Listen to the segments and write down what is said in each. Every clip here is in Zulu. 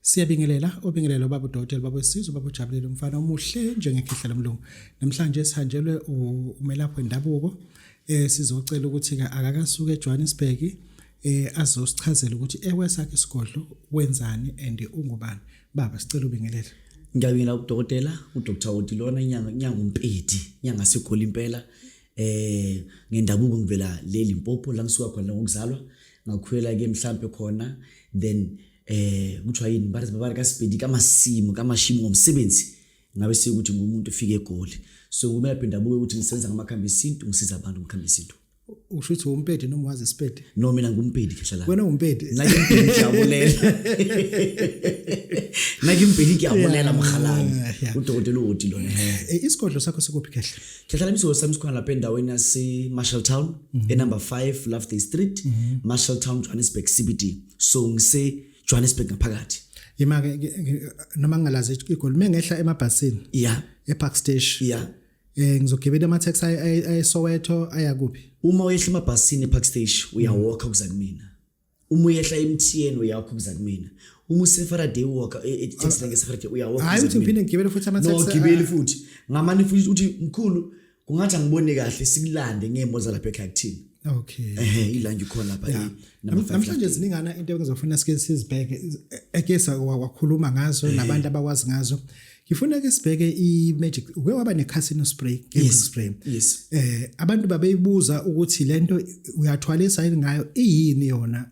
Siyabingelela obingelela baba uDokotela baba Sisizwe baba uJabulile umfana omuhle njengekhihla lomlungu. Namhlanje sihanjelwe umelaphi wendabuko sizocela ukuthi ke akakasuka eJohannesburg azosichazela ukuthi ekwesakhe isigodlo wenzani and ungubani. Baba sicela ubingelele. Ngiyabingelela uDokotela uDr. Odilona inyanga umpedi inyanga seGoli impela ngendabuko ngivela leLimpopo la ngisuka khona ngokuzalwa ngakhwela ke mhlambe khona then kuthiwa yini bari kaSipedi kaMasimo kaMashimo ngomsebenzi ngabe sekuthi ngumuntu ufike eGoli so ngumela bendabuko ukuthi ngisenza ngamakhambi esintu ngisiza abantu ngikhambi esintu. Usho ukuthi umpedi noma wazi isipedi? No mina ngumpedi khehla la. Wena umpedi? Nakimpedi kuyabulela. Nakimpedi kuyabulela mkhalana. uDokotela uDilona. Isigodlo sakho sikuphi khehla? Khehla la imiso sami sikhona lapha endaweni yase Marshalltown number 5 Loveday Street Marshalltown Johannesburg CBD. So ngise Johannesburg ngaphakathi. Yima ke noma ngalazi igoli mengehla emabhasini. Yeah. ePark Station. Yeah. Ngizogibela ama taxi ayeSoweto ayakuphi? Uma uyehla emabhasini ePark Station uyawalka kuza kumina. Uma uyehla eMTN uyawalka kuza kumina. Uma useFaraday walk taxi ngeSaturday uyawalka. Hayi uthi ngiphinde ngigibele futhi ama taxi. No gibeli futhi. Ngamani futhi uthi mkhulu kungathi angibone kahle sikulande ngemoza lapha ekhaya kuthini. Okay. Ilanje khona lapha namhlanje ziningana into engizofuna sike sizibheke ekesa wakhuluma ngazo nabantu abakwazi ngazo. Ngifuna ke sibheke iMagic uke waba neCasino spray spray. Yes. Abantu babeyibuza ukuthi lento uyathwalisa yini ngayo iyini yona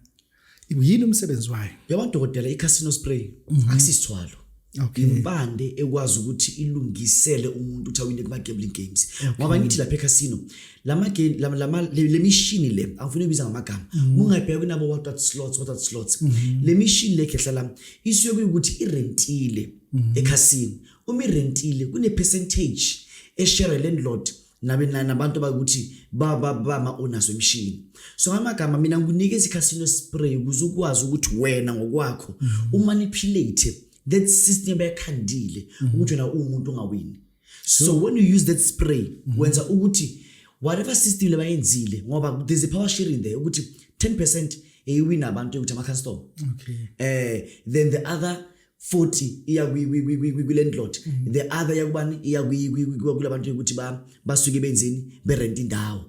yini umsebenzi wayo? Yabantu Dokotela iCasino spray akusisithwalo. Okay. Impande ekwazi ukuthi ilungisele umuntu uthawine kuma gambling games. Ngoba ngithi lapha eCasino lama game le machine le angifuni ukubiza ngamagama. Ungayibheka kunabo what slots. Le machine le khehla lami isuke ukuthi irentile eCasino. Uma irentile kune percentage eshare landlord nabantu bakuthi ba owners wemishini. So ngamagama mina ngikunikeza iCasino spray ukuze ukwazi ukuthi wena ngokwakho umanipulate that system bayakhandile ukuthi wena umuntu ongawini. So when you use that spray wenza ukuthi whatever system lebayenzile ngoba there's a power sharing there ukuthi 10% eyiwin abantu ukuthi ama customer. Okay. Then the other 40 iya kwi landlord. The other yakubani iya kulabantu ukuthi basuke benzini berent indawo.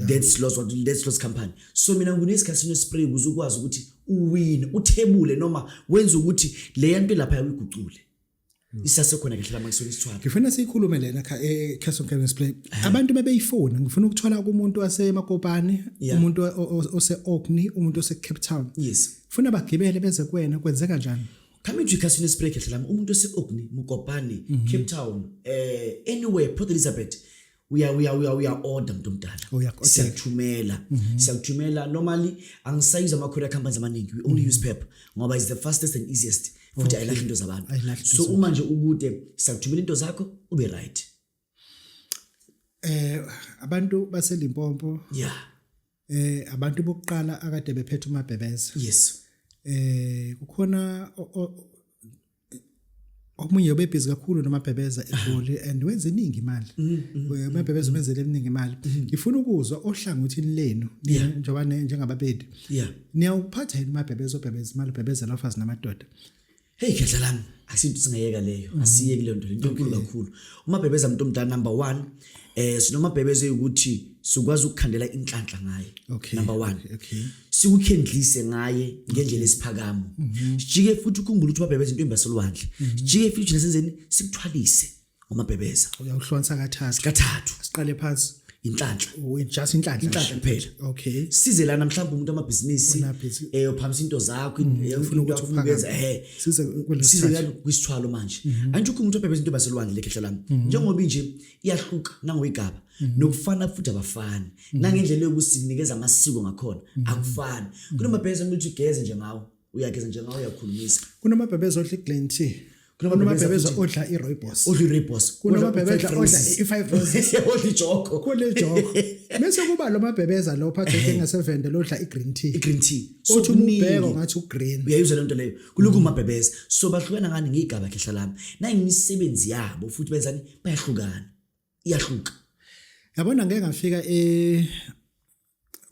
That's loss company. So mina ngunesi Casino spray ukuze ukwazi ukuthi uwin uthebule noma wenza ukuthi le yanto lapha uyigucule. Isase khona ke hlala ngisona isithwala. Ngifuna sikhulume lena Casino spray. Abantu bebeyifona ngifuna ukuthola kumuntu waseMakopane, umuntu ose-Orkney, umuntu ose-Cape Town. Yes. Funa bagibele beze kwena kwenzeka kanjani? Coming to Casino spray ke hlala umuntu ose-Orkney, Mokopane, Cape Town, anywhere Port Elizabeth. We are order mntu mdala. Siyakuthumela normally angisayiza ama courier companies amaningi. We only use PEP ngoba is the fastest and easiest futhi ayilahli into zabantu. So uma nje ukude siyakuthumela into zakho ube right. Abantu baseLimpopo. Yeah. Abantu bokuqala akade bephethe uMabhebeza. Yes. Kukhona omunye obebhizi kakhulu noMabhebeza eGoli and wenza iningi imali. uMabhebeza wenzele eminingi imali. Ngifuna ukuzwa ohlangothini lenu njengoba njengababedi. Yeah. Niyawuphatha yini uMabhebeza obhebeza imali uBhebeza lofazi namadoda? Hey khehla lami akusinto singayeka leyo asiyeki leyo nto into enkulu kakhulu. uMabhebeza umuntu omdala number 1 sinoMabhebeza ukuthi sikwazi ukukhandela inhlanhla ngaye. Number 1. Okay. Sikukhendlise ngaye ngendlela esiphakamo. Sijike futhi ukukhumbula ukuthi uMabhebeza into embasolwandle. Sijike futhi nesenzeni sikuthwalise uMabhebeza. Uyawuhlonza kathathu. Siqale phansi inhlanhla. Just inhlanhla kuphela. Okay. Size la namhlanje umuntu amabhizinisi uphamisa into zakho ufuna ukuthi ukwenza size kwisithwalo manje. Anjukho umuntu obhebeza into baselwandle lekhehla lami. Njengoba nje iyahluka nangoyigaba nokufana futhi abafani. Nangendlela yokusinikeza amasiko ngakhona akufani. Kunomabhebeza umuntu ugeze nje ngawo uyageza nje ngawo uyakhulumisa. Kunomabhebeza odla iGlen tea. Kunomabhebeza odla iRooibos. Odla iRooibos. Kunomabhebeza odla i5 roses. Odla ijoko. Kunejoko. Bese kuba lo mabhebeza lo phathe ngasevende lodla igreen tea. Igreen tea. So umbheko ngathi ugreen. Uyayizwa lento leyo. Kuloko uMabhebeza. So bahlukana ngani ngigaba khehla lami. Nayimisebenzi yabo futhi benzani bayahlukana. Iyahluka. Yabona ngeke ngafika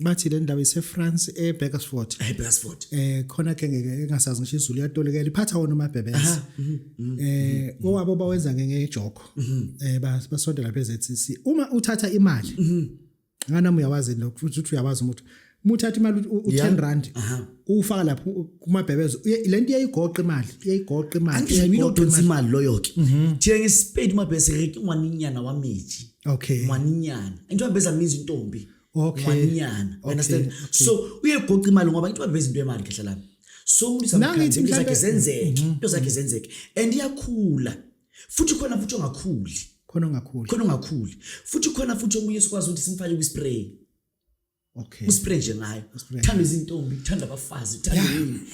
bathi le ndawo ise-France eBeresford Beresford khona ke engasazi ngisho izulu yatolekela iphatha wona amabhebezi owabo bawenza ngejoko basondela phezulu eTC uma uthatha imali ngana uyawazi lokho futhi uyawazi ukuthi uthatha imali u10 rand ufaka lapho kumabhebezi lento iyayigoqa imali angiyidonsa imali loyo ke thiye ngesipedi mabhese reki mwaninyana wameji okay mwaninyana into yabeza means intombi okay mwaninyana understand so uyegoqa imali ngoba into yabeza into yemali kahle lami so umuntu samkhathi into zakhe zenzeke and iyakhula futhi khona futhi ongakhuli khona ungakhuli futhi khona futhi omunye sikwazi ukuthi simfake kwispray okay uspray nje nayo thanda izintombi thanda abafazi thanda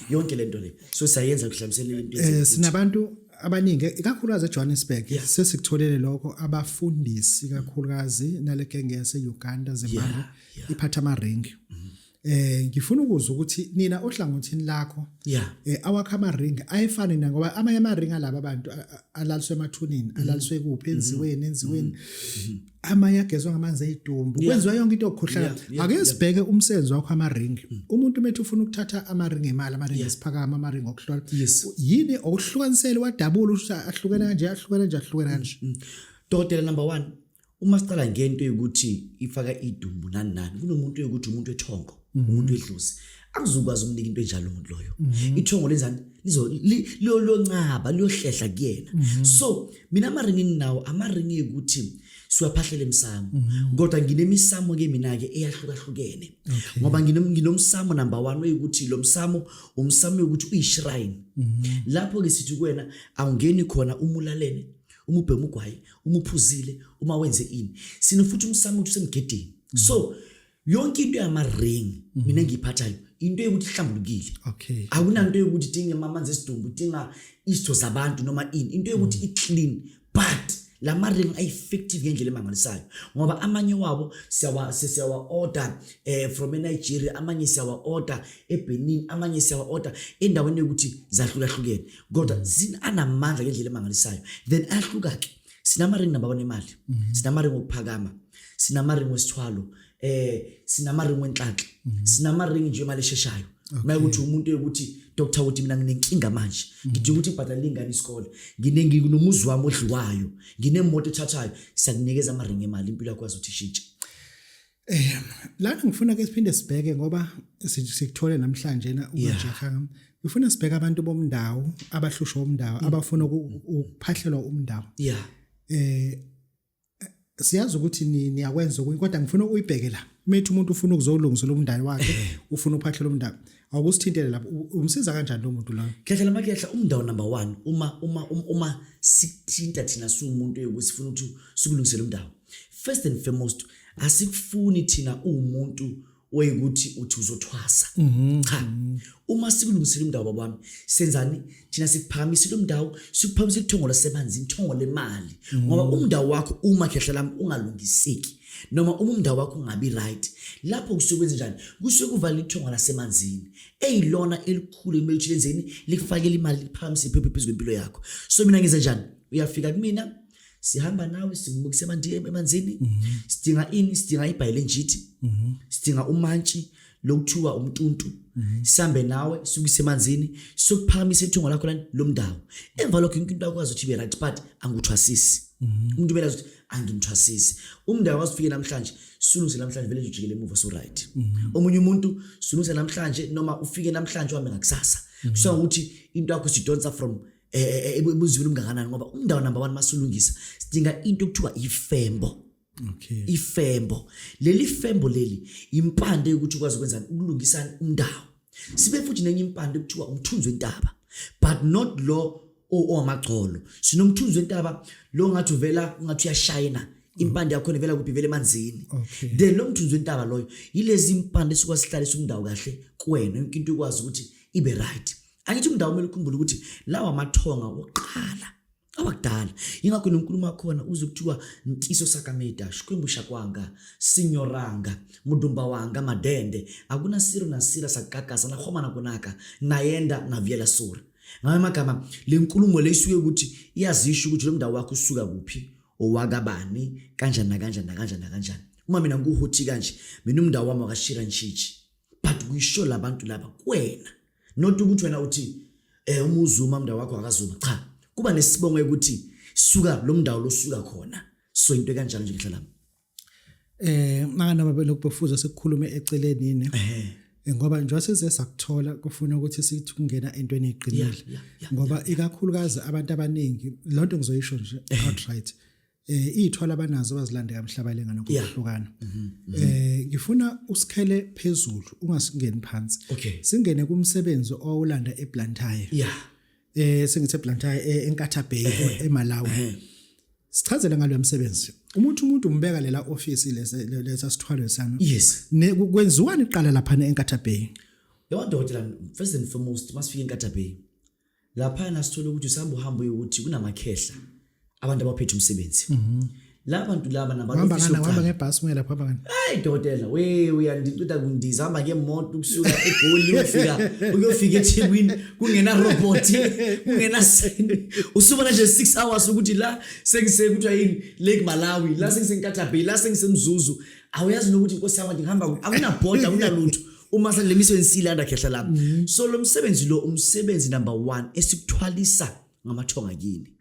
yonke lento le so siyayenza kuhlamisela into sinabantu abaningi ikakhulukazi eJohannesburg sesikutholele lokho abafundisi kakhulukazi naleke ngese Uganda Zimbabwe iphatha amaringi ngifuna ukuzwa ukuthi nina ohlangothini lakho awakha amaringi ayifani na ngoba amanye amaringi alabo abantu alaliswe emathunini alaliswe kuphi enziweni amanye agezwe ngamanzi eyidumbu kwenziwa yonke into yokukhohlana ake sibheke umsebenzi wakho amaringi umuntu umethu ufuna ukuthatha amaringi emali amaringi esiphakama amaringi okuhlola yini okuhlukanisele wadabula ukuthi ahlukene kanje Dokotela number 1 uma siqala ngento ukuthi ifaka idumbu nani kunomuntu ukuthi umuntu ethongo umuntu edluzi akuzukwazi umnika into enjalo umuntu loyo ithongo lenzani lizoncaba liyohlehla kuyena so mina amaringi ukuthi siwaphahlela emsamo kodwa nginemisamo ke mina ke eyahlukahlukene ngoba nginomsamo number 1 oyikuthi lo msamo umsamo ukuthi uyishrine lapho ke sithi kuwena awungeni khona umulalene umubhema ugwayi umuphuzile uma wenze ini sinofuthi umsamo ukuthi usemgedeni so yonke into yamaring mina ngiyiphathayo into yokuthi ihlambulukile akunanto yokuthi dinge amanzi esidumbu dinga isitho zabantu noma ini into yokuthi i-clean but la maring ay-effective ngendlela emangalisayo ngoba amanye wabo siyawa order from eNigeria amanye siyawa order eBenin amanye siyawa order endaweni yokuthi zahlukahlukene kodwa anamandla ngendlela emangalisayo then ahluka ke sinamaring number 1 emali sinamaring okuphakama sinamaring wesithwalo sinamaring wenhlanhla sinamaring nje imali esheshayo mayekuthi umuntu ukuthi doctor uthi mina nginenkinga manje ngithi ukuthi ibhadala ingane isikole nginomuzi wami odliwayo nginemoto ethathayo siyakunikeza amaring emali impilo yakho azothi ishintshe lana ngifuna ke siphinde sibheke ngoba sikuthole namhlanje na ujaha ngifuna sibheke abantu bomndawo abahlushwa umndawo abafuna ukuphahlelwa umndawo siyazi ukuthi niyakwenza kodwa ngifuna uyibheke la methi umuntu ufuna ukuzolungisela umndalo wakhe ufuna uphahlele umndalo awukusithintele lapho umsiza kanjani lo muntu la khehla makehla umndalo number 1 uma sithinta thina sumuntu yokusifuna ukuthi sikulungisele umndalo first and foremost asikufuni thina umuntu oyikuthi uthi uzothwasa cha uma sikulungisela umndalo babami senzani thina sikuphakamisile umndalo sikuphakamisile ithongo lasemanzini ithongo lemali ngoba umndalo wakho uma khehla lami ungalungiseki noma umndalo wakho ungabi right lapho kusekwenza njani kusuke kuvala ithongo lasemanzini eyilona elikhulu emelithi lenzeni likufakela imali liphakamise iphephe phezulu kwempilo yakho so mina ngize njani uyafika kumina sihamba nawe simukise emanzini sidinga ibhayilenjiti sidinga umantshi lokuthiwa umntuntu sihambe nawe sukuse emanzini sokuphakamisa ithongo lakho lomndawo emva lokho into akwazi ukuthi be right but angikuthwasisi umuntu bela ukuthi angimthwasisi umndawo wasifike namhlanje sulungise namhlanje vele ujikele emuva so right omunye umuntu sulungise namhlanje noma ufike namhlanje wame ngakusasa kusho ukuthi into yakho sidonsa from ebuzweni umngakanani ngoba umndawo number 1 masulungisa sidinga into okuthiwa ifembo ifembo leli fembo leli impande ukuthi ukwazi ukwenza ukulungisa umndawo sibe futhi nenye impande okuthiwa umthunzi wentaba but not lo owamagcolo sinomthunzi wentaba lo ngathi uvela ungathi uyashayina impande yakho nevela kuphi vele emanzini then lo mthunzi wentaba loyo yilezi impande sikwasihlalisa umndawo kahle kuwena yonke into ukwazi ukuthi ibe right angithi umndawo kumele ukhumbule ukuthi lawa amathonga oqala awakudala ingakho nonkulumo khona uzokuthiwa Ntiso Sakameda Shikwembusha kwanga Sinyoranga Mudumba wanga Madende akuna siro na sira sakakasa na khoma na kunaka nayenda na vyela sura ngawe magama le nkulumo leyisuke ukuthi iyazisho ukuthi lo mndawo wakho usuka kuphi owakabani kanjani uma mina nguhuthi kanje mina umndawo wami akashira nshitshi but kuyisho labantu laba kuwena not ukuthi wena uthi uma uzuma umndawo wakho akazuma cha kuba nesibongo ukuthi suka lo mndawo lo suka khona so into kanjalo nje ngihlala mangana babe lokubufuza sekukhulume eceleni ne ngoba nje size sakuthola kufuna ukuthi sithi kungena entweni eqinile ngoba ikakhulukazi abantu abaningi lonto ngizoyisho nje outright ithwala abanazo bazilandeka emhlabaleni ngokuhlukana ngifuna usikhele phezulu ungasingeni phansi singene kumsebenzi owulanda eBlantyre sengithe Blantyre eNkatha Bay eMalawi sichazela ngalo msebenzi umuntu umbeka lela office lesa sithwalo sami yes kwenziwani iqala lapha eNkatha Bay yodokotela first and foremost masifika eNkatha Bay lapha nasithola ukuthi usahamba uhambo ukuthi kunamakhehla abantu abaphethe umsebenzi labantu laba nabantu hamba ngebhasi ngela lapha bani hey dokotela uyandicida kundiza hamba ngemoto kusuka eGoli uyofika eThekwini kungena robot kungena seni usubona nje 6 hours ukuthi la sengise kuthiwa yini Lake Malawi la sengise eNkatha Bay la sengise eMzuzu awuyazi nokuthi inkosi yami ngihamba akuna board akuna lutho uma salemiswe insilanda khehla lapha so lo msebenzi lo umsebenzi number 1 esikuthwalisa ngamathonga kini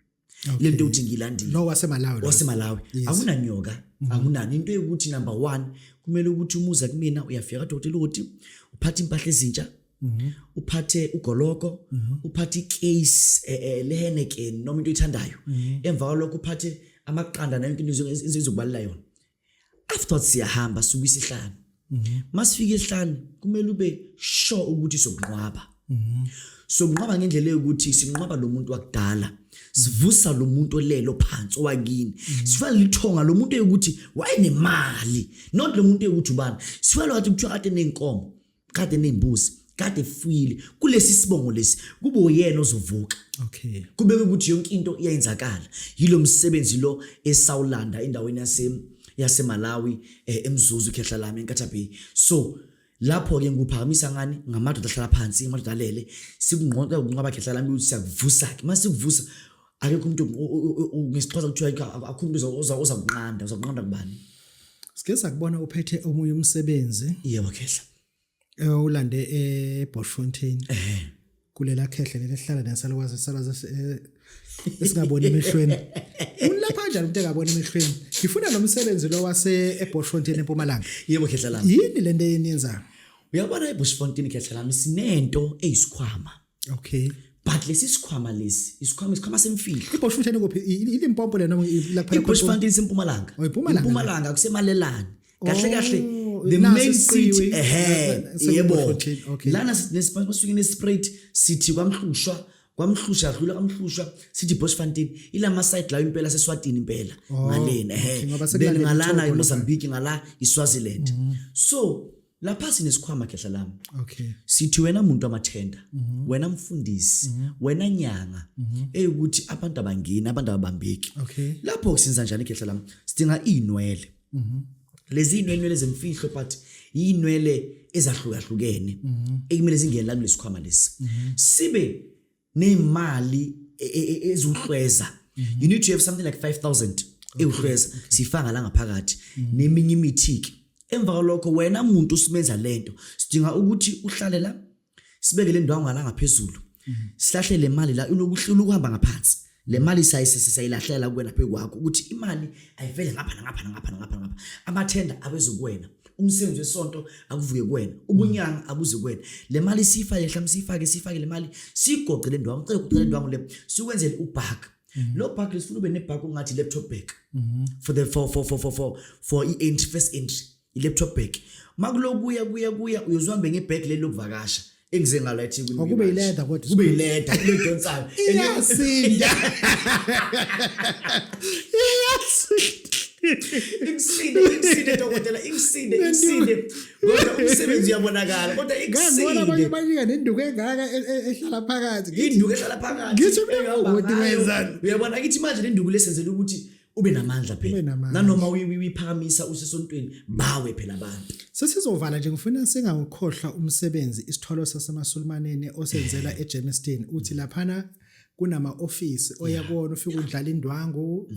lento uthi ngilandile lo wasemalawi akunanyoka akunani into ukuthi number 1 kumele ukuthi umuza kumina uyafika dokotela ukuthi uphathe impahla ezintsha uphathe ugoloko uphathe icase leheneken noma into oyithandayo emva kwalokho uphathe amaqanda nayo into izokubalula yona after siyahamba suku isihlanu masifika isihlanu kumele ube sure ukuthi sokunqwaba sokunqwaba ngendlela yokuthi sinqwaba lo muntu wakudala sivusa lo muntu olelo phansi owakini sifana lithonga lo muntu ukuthi wayenemali not lo muntu ukuthi ubani sifana wathi kuthiwa kade nenkomo kade nembuzi kade fuyile kulesi sibongo lesi kube uyena ozovuka kube ukuthi yonke into iyenzakala yilo msebenzi lo eSawulanda endaweni yaseMalawi eMzuzu khehla lami eNkatha Bay so lapho ke nguphakamisa ngani ngamadoda ahlala phansi amadoda alele sikunqoqa ukunqaba khehla lami ukuthi siyakuvusa ke mase sikuvusa akekho umuntu ngesixhosa kuthiwa akhumbuza uzakunqanda kubani sike sakubona uphethe omunye umsebenzi yebo khehla ulande eBoschfontein kulela khehla lelihlala nesalokwazi salaza esingaboni emehlweni ulapha kanjani umuntu engaboni emehlweni ngifuna lo msebenzi lo wase eBoschfontein eMpumalanga yebo khehla lami yini lento yeniyenza uyabona eBoschfontein khehla lami sinento eyisikhwama but lesi sikhwama lesi isikhwama semfihlo eBoschfontein kuphi iLimpopo le noma lapha eBoschfontein eMpumalanga eMpumalanga kusemalelane kahle the main city yebo lana nesipasuke nesprayed city kwamhlusha dlula kamhlusha sithi Boschfontein ilama site la impela seSwatini impela ngalena then ngalana eMozambique ngala iSwaziland so lapha sinesikhwama khehla lami sithi wena umuntu amathenda wena mfundisi wena nyanga eyukuthi abantu abangena abantu ababambeki lapho kusenza njani khehla lami sidinga inwele lezi inwele zemfihlo but inwele ezahlukahlukene ekumele zingene la kulesikhwama lesi sibe nemali ezuhlweza you need to have something like 5,000 euhlweza sifanga la ngaphakathi neminye imithiki emva kwalokho wena umuntu usimenza lento sidinga ukuthi uhlale la sibeke le ndawo ngala ngaphezulu sihlahle le mali la ukuhamba ngaphansi le mali sayilahlela kuwena phe kwakho ukuthi imali ayivele ngapha amathenda abezukuwena umsebenzi wesonto akuvuke kuwena ubunyanga abuze kuwena le mali sifake mhlawumbe sifake le mali sigoqe le ndawo ucela ukuqela le ndawo le sikwenzele ubag lo bag lesifuna ube nebag ongathi laptop bag for first entry i-laptop bag makulokuya uyozwambe ngebag leli lokuvakasha engize ngala eThekwini kube ileda kodwa kube ileda kule donsayo iyasinda Ikusinde dokotela ikusinde kodwa umsebenzi uyabonakala kodwa ikusinde ngibona abanye banika nenduku engaka ehlala phakathi induku ehlala phakathi ngithi ukuthi wenzani uyabona ngithi manje le nduku lesenzela ukuthi ube namandla phela nanoma uyiphakamisa usesontweni bawe phela abantu sesizovala nje ngifuna singawukhohlwa umsebenzi isithwalo saseMasulmaneni osenzela eGermiston uthi laphana kunama office oyakona ufika udlala indwangu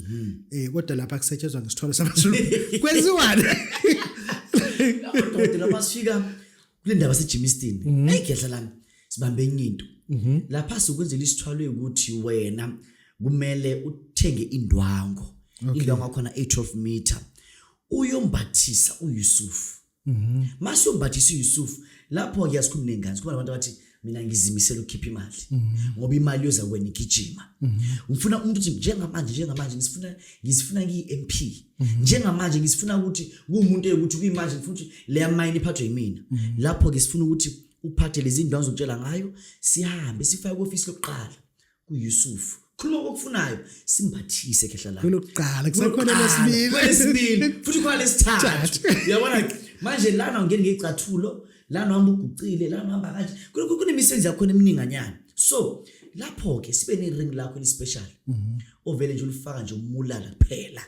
kodwa lapha kusetshenzwa ngesitholo samaZulu kwenziwani Kodwa masifika kule ndaba seJimiston ayigedla lami sibambe enye into lapha sokwenzela isithwalo ukuthi wena kumele uthenge indwango indwango yakhona 12 meter uyombathisa uYusuf mase uyombathisa uYusuf lapho ke yasikhuluma nengane kuba abantu bathi mina ngizimisela ukukhipha imali ngoba imali yoza kwena igijima ngifuna umuntu uthi njengamanje ngisifuna ngiyi-MP njengamanje ngisifuna ukuthi kuumuntu ukuthi kuyimanje ngifuna ukuthi le mine iphathwe yimina lapho ke sifuna ukuthi uphathe lezi ndwangu zokutshela ngayo sihambe sifike ku-office lokuqala kuYusuf khuluma okufunayo simbathise khehla la lokuqala kusakhona lesibili futhi khona lesithathu uyabona manje lana ungene ngecathulo lana uhamba ugucile lana uhamba kanje kunemisebenzi yakhona emininganyana so lapho ke sibe ne-ring lakho eli-special ovele nje ulifaka nje umulala kuphela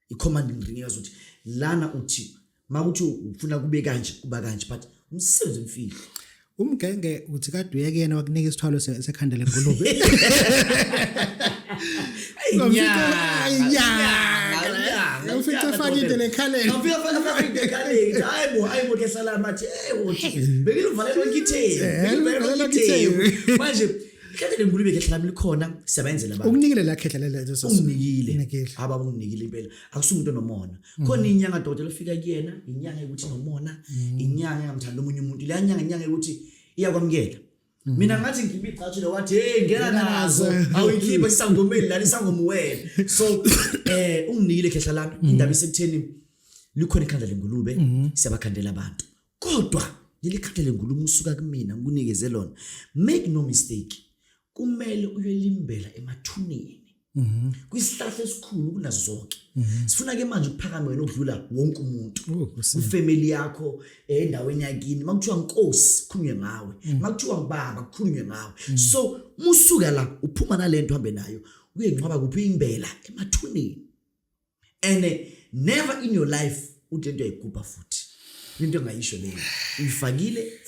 i-commanding ring yazokuthi lana uthi makuthi ufuna kube kanje kuba kanje but umsebenzi omfihlo umgenge uthi kade uyekena wakunika isithwalo sekhanda lengulube Ufike ufake into lekhaleni. Ufike ufake into lekhaleni. Hayibo ke salama nje. Bekile uvalelwa ngithe. Manje ikhanda lengulube ke hlala likhona siyabenzela abantu. Ukunikile la khehla lezo. Unginikile. Abakunginikile impela. Akusumuntu nomona. Khona inyanga dokotela ufika kuyena, inyanga ukuthi nomona, inyanga engamthanda omunye umuntu. Le nyanga ukuthi iyakwamukela. Mina ngathi ngikhipha icathulo wathi hey ngena nazo awuyikhipha isangomeni lani sangomuwena so unginikile khehla lami indaba isekutheni likhona ikhanda lengulube siyabakhandela abantu kodwa leli khanda lengulube usuka kumina ngikunike lona make no mistake kumele uyolimbela emathuneni kwisihlahla esikhulu kunazo zonke sifuna ke manje ukuphakama wena okudlula wonke umuntu ufamily yakho endaweni yakini makuthiwa inkosi khulunywe ngawe makuthiwa ngibaba kukhulunywe ngawe so musuka la uphuma nalento hambe nayo uyengcwaba kuphi imbela emathuneni and never in your life uthi into ayigubha futhi into engayisho leyo uyifakile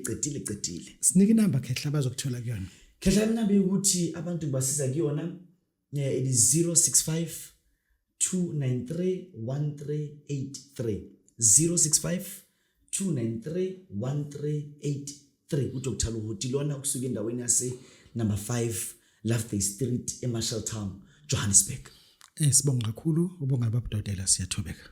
cedile sinike inamba khehla bazokuthola kuyona khehla inamba ukuthi abantu basiza kuyona it is 065 293 1383 065 293 1383 uDr. Luhoti lona kusuka endaweni yase number 5 Loveday Street eMarshalltown Johannesburg. Sibonga kakhulu ubonga babudodela siyathobeka.